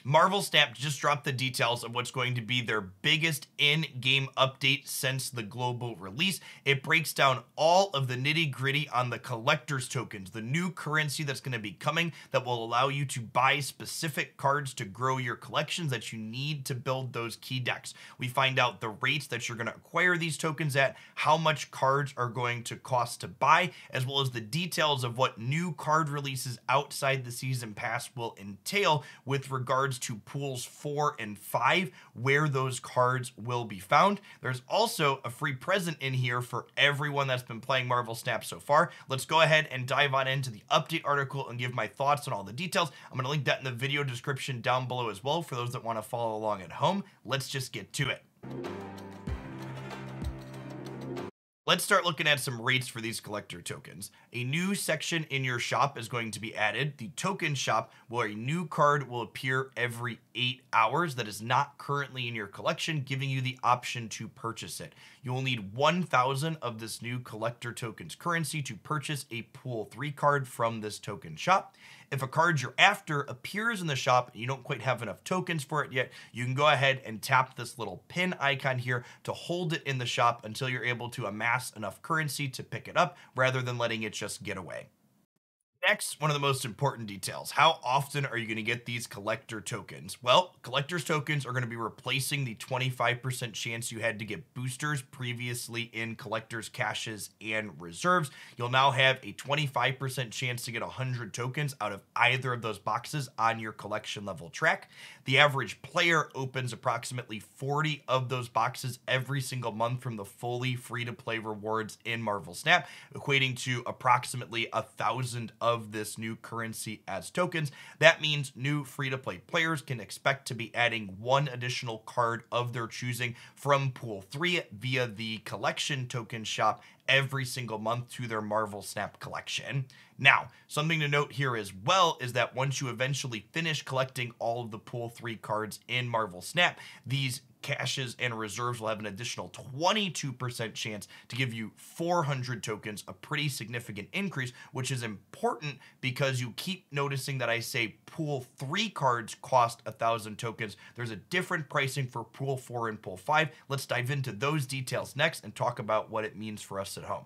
Marvel Snap just dropped the details of what's going to be their biggest in-game update since the global release. It breaks down all of the nitty-gritty on the collector's tokens, the new currency that's going to be coming that will allow you to buy specific cards to grow your collections that you need to build those key decks. We find out the rates that you're going to acquire these tokens at, how much cards are going to cost to buy, as well as the details of what new card releases outside the season pass will entail with regards to pools 4 and 5, where those cards will be found. There's also a free present in here for everyone that's been playing Marvel Snap so far. Let's go ahead and dive on into the update article and give my thoughts on all the details. I'm going to link that in the video description down below as well for those that want to follow along at home. Let's just get to it. Let's start looking at some rates for these collector tokens. A new section in your shop is going to be added, the token shop, where a new card will appear every 8 hours that is not currently in your collection, giving you the option to purchase it. You will need 1,000 of this new collector tokens currency to purchase a pool 3 card from this token shop. If a card you're after appears in the shop and you don't quite have enough tokens for it yet, you can go ahead and tap this little pin icon here to hold it in the shop until you're able to amass enough currency to pick it up rather than letting it just get away. Next, one of the most important details. How often are you going to get these collector tokens? Well, collector's tokens are going to be replacing the 25% chance you had to get boosters previously in collector's caches and reserves. You'll now have a 25% chance to get 100 tokens out of either of those boxes on your collection level track. The average player opens approximately 40 of those boxes every single month from the fully free-to-play rewards in Marvel Snap, equating to approximately 1,000 of this new currency as tokens. That means new free-to-play players can expect to be adding one additional card of their choosing from Pool 3 via the collection token shop every single month to their Marvel Snap collection. Now, something to note here as well is that once you eventually finish collecting all of the Pool 3 cards in Marvel Snap, these caches and reserves will have an additional 22% chance to give you 400 tokens, a pretty significant increase, which is important because you keep noticing that I say Pool 3 cards cost 1,000 tokens. There's a different pricing for Pool 4 and Pool 5. Let's dive into those details next and talk about what it means for us at home.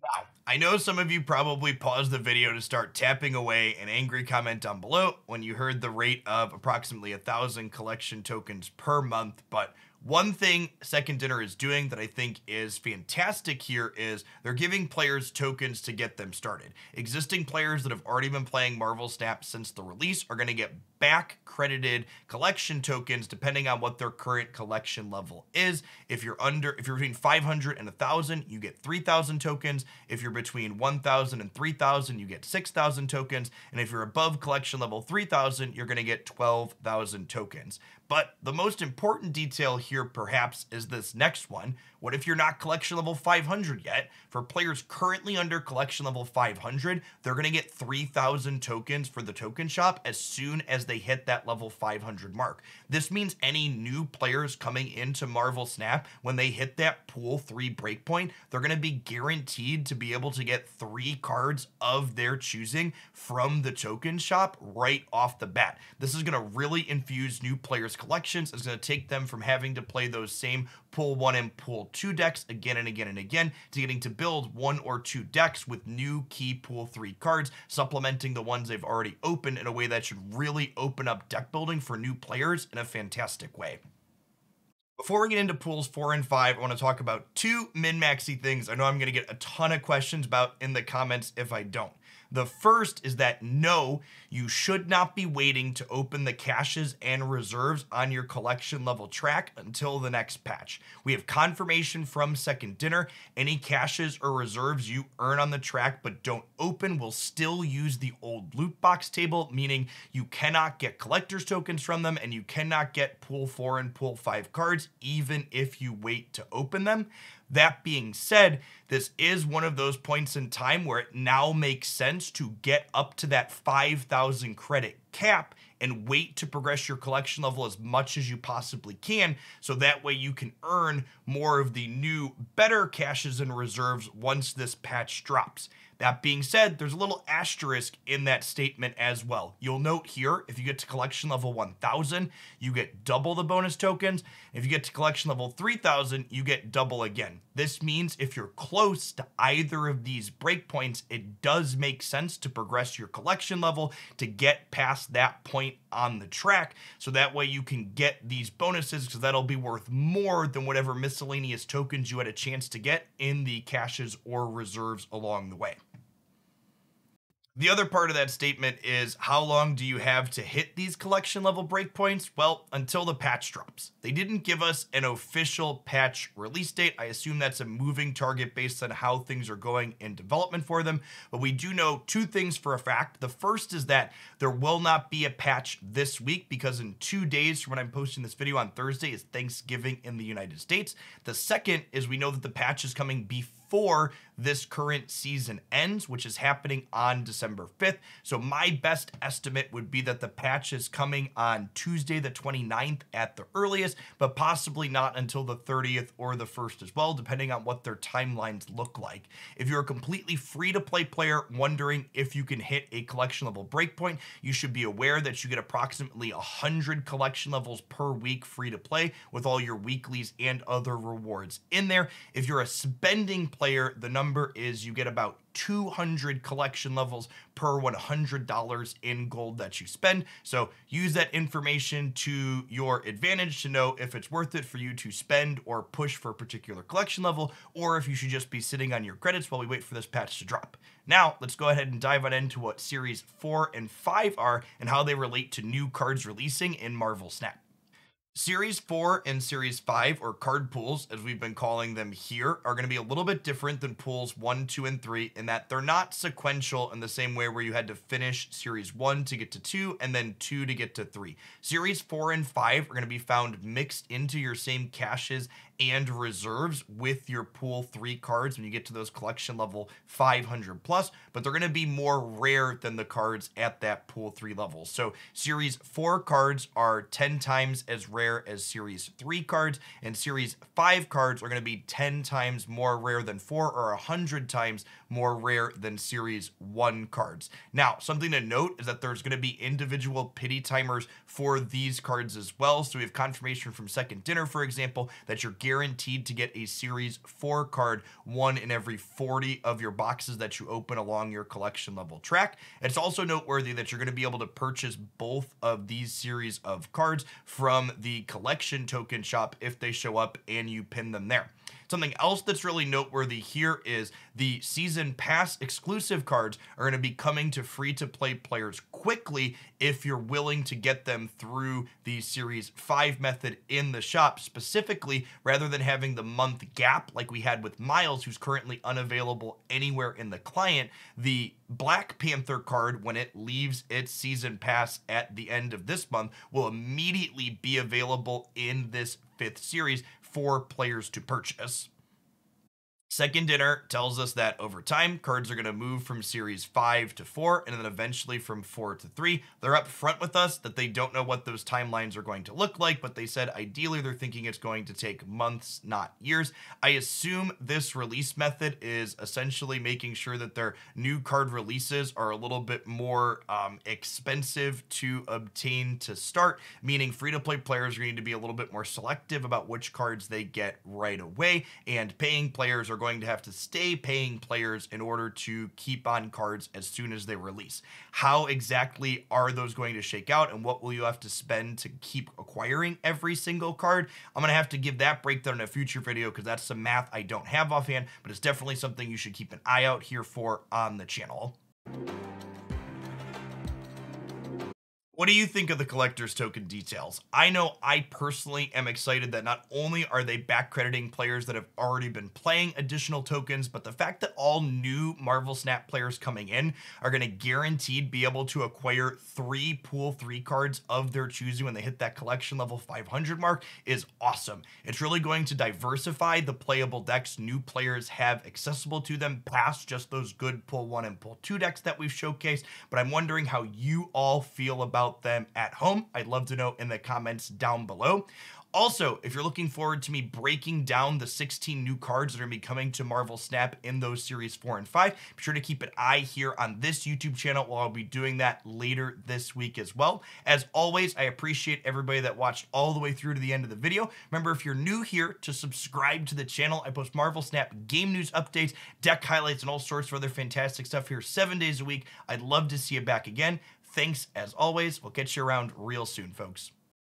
Now, I know some of you probably paused the video to start tapping away an angry comment down below when you heard the rate of approximately 1,000 collection tokens per month, but one thing Second Dinner is doing that I think is fantastic here is they're giving players tokens to get them started. Existing players that have already been playing Marvel Snap since the release are going to get back credited collection tokens depending on what their current collection level is. If you're between 500 and 1,000, you get 3,000 tokens. If you're between 1,000 and 3,000, you get 6,000 tokens. And if you're above collection level 3,000, you're going to get 12,000 tokens. But the most important detail here perhaps is this next one. What if you're not collection level 500 yet? For players currently under collection level 500, they're going to get 3,000 tokens for the token shop as soon as they hit that level 500 mark. This means any new players coming into Marvel Snap, when they hit that Pool 3 breakpoint, they're going to be guaranteed to be able to get 3 cards of their choosing from the token shop right off the bat. This is going to really infuse new players' collections. It's going to take them from having to play those same Pool 1 and Pool 2 decks again and again and again to getting to build 1 or 2 decks with new key Pool 3 cards, supplementing the ones they've already opened in a way that should really open up deck building for new players in a fantastic way. Before we get into pools 4 and 5, I want to talk about 2 min-maxy things I know I'm going to get a ton of questions about in the comments if I don't. The first is that no, you should not be waiting to open the caches and reserves on your collection level track until the next patch. We have confirmation from Second Dinner. Any caches or reserves you earn on the track but don't open will still use the old loot box table, meaning you cannot get collector's tokens from them and you cannot get Pool 4 and Pool 5 cards even if you wait to open them. That being said, this is one of those points in time where it now makes sense to get up to that 5,000 credit cap and wait to progress your collection level as much as you possibly can, so that way you can earn more of the new, better caches and reserves once this patch drops. That being said, there's a little asterisk in that statement as well. You'll note here, if you get to collection level 1000, you get double the bonus tokens. If you get to collection level 3000, you get double again. This means if you're close to either of these breakpoints, it does make sense to progress your collection level to get past that point on the track, so that way you can get these bonuses, because that'll be worth more than whatever miscellaneous tokens you had a chance to get in the caches or reserves along the way. The other part of that statement is, how long do you have to hit these collection level breakpoints? Well, until the patch drops. They didn't give us an official patch release date. I assume that's a moving target based on how things are going in development for them. But we do know two things for a fact. The first is that there will not be a patch this week, because in 2 days from when I'm posting this video on Thursday is Thanksgiving in the United States. The second is we know that the patch is coming before this current season ends, which is happening on December 5th. So my best estimate would be that the patch is coming on Tuesday the 29th at the earliest, but possibly not until the 30th or the 1st as well, depending on what their timelines look like. If you're a completely free-to-play player wondering if you can hit a collection level breakpoint, you should be aware that you get approximately 100 collection levels per week free to play, with all your weeklies and other rewards in there. If you're a spending player, the number is you get about 200 collection levels per $100 in gold that you spend. So use that information to your advantage to know if it's worth it for you to spend or push for a particular collection level, or if you should just be sitting on your credits while we wait for this patch to drop. Now, let's go ahead and dive on into what Series 4 and 5 are and how they relate to new cards releasing in Marvel Snap. Series 4 and Series 5, or card pools as we've been calling them here, are going to be a little bit different than pools 1, 2, and 3 in that they're not sequential in the same way where you had to finish Series 1 to get to 2 and then 2 to get to 3. Series 4 and 5 are going to be found mixed into your same caches and reserves with your pool 3 cards when you get to those collection level 500 plus, but they're going to be more rare than the cards at that pool 3 level. So Series 4 cards are 10 times as rare as Series 3 cards, and Series 5 cards are going to be 10 times more rare than 4, or 100 times more rare than Series 1 cards. Now, something to note is that there's going to be individual pity timers for these cards as well. So we have confirmation from Second Dinner, for example, that you're guaranteed to get a Series 4 card 1 in every 40 of your boxes that you open along your collection level track. It's also noteworthy that you're going to be able to purchase both of these series of cards from the collection token shop if they show up and you pin them there. Something else that's really noteworthy here is the Season Pass exclusive cards are going to be coming to free-to-play players quickly if you're willing to get them through the Series 5 method in the shop. Specifically, rather than having the month gap like we had with Miles, who's currently unavailable anywhere in the client, the Black Panther card, when it leaves its Season Pass at the end of this month, will immediately be available in this 5th series for players to purchase. Second Dinner tells us that over time, cards are going to move from Series 5 to 4, and then eventually from 4 to 3. They're up front with us that they don't know what those timelines are going to look like, but they said ideally they're thinking it's going to take months, not years. I assume this release method is essentially making sure that their new card releases are a little bit more expensive to obtain to start, meaning free-to-play players are going to be a little bit more selective about which cards they get right away, and paying players are going to have to stay paying players in order to keep on cards as soon as they release. How exactly are those going to shake out, and what will you have to spend to keep acquiring every single card? I'm going to have to give that breakdown in a future video because that's some math I don't have offhand, but it's definitely something you should keep an eye out here for on the channel. What do you think of the collector's token details? I know I personally am excited that not only are they back crediting players that have already been playing additional tokens, but the fact that all new Marvel Snap players coming in are going to guaranteed be able to acquire 3 pool 3 cards of their choosing when they hit that collection level 500 mark is awesome. It's really going to diversify the playable decks new players have accessible to them past just those good pull 1 and pull 2 decks that we've showcased, but I'm wondering how you all feel about about them at home? I'd love to know in the comments down below. Also, if you're looking forward to me breaking down the 16 new cards that are going to be coming to Marvel Snap in those Series 4 and 5, be sure to keep an eye here on this YouTube channel while I'll be doing that later this week as well. As always, I appreciate everybody that watched all the way through to the end of the video. Remember, if you're new here, to subscribe to the channel. I post Marvel Snap game news updates, deck highlights, and all sorts of other fantastic stuff here 7 days a week. I'd love to see you back again. Thanks as always. We'll catch you around real soon, folks.